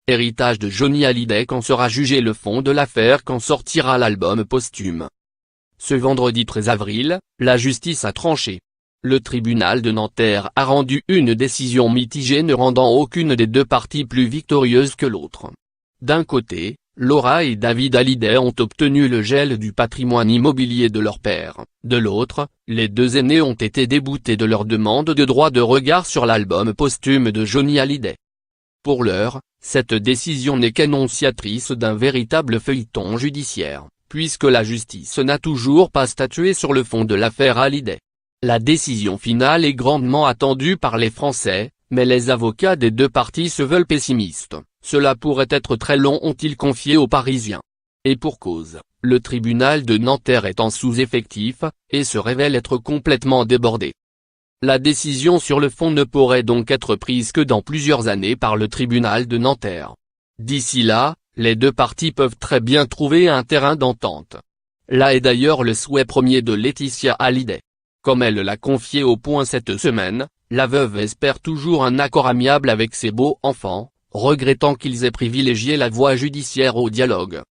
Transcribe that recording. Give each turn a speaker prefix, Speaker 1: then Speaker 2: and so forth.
Speaker 1: héritage de Johnny Hallyday. Quand sera jugé le fond de l'affaire? Quand sortira l'album posthume? Ce vendredi 13 avril, la justice a tranché. Le tribunal de Nanterre a rendu une décision mitigée, ne rendant aucune des deux parties plus victorieuse que l'autre. D'un côté, Laura et David Hallyday ont obtenu le gel du patrimoine immobilier de leur père. De l'autre, les deux aînés ont été déboutés de leur demande de droit de regard sur l'album posthume de Johnny Hallyday. Pour l'heure, cette décision n'est qu'annonciatrice d'un véritable feuilleton judiciaire, puisque la justice n'a toujours pas statué sur le fond de l'affaire Hallyday. La décision finale est grandement attendue par les Français, mais les avocats des deux parties se veulent pessimistes. Cela pourrait être très long, ont-ils confié aux Parisiens. Et pour cause, le tribunal de Nanterre est en sous-effectif, et se révèle être complètement débordé. La décision sur le fond ne pourrait donc être prise que dans plusieurs années par le tribunal de Nanterre. D'ici là, les deux parties peuvent très bien trouver un terrain d'entente. Là est d'ailleurs le souhait premier de Laetitia Hallyday. Comme elle l'a confié au Point cette semaine, la veuve espère toujours un accord amiable avec ses beaux-enfants, regrettant qu'ils aient privilégié la voie judiciaire au dialogue.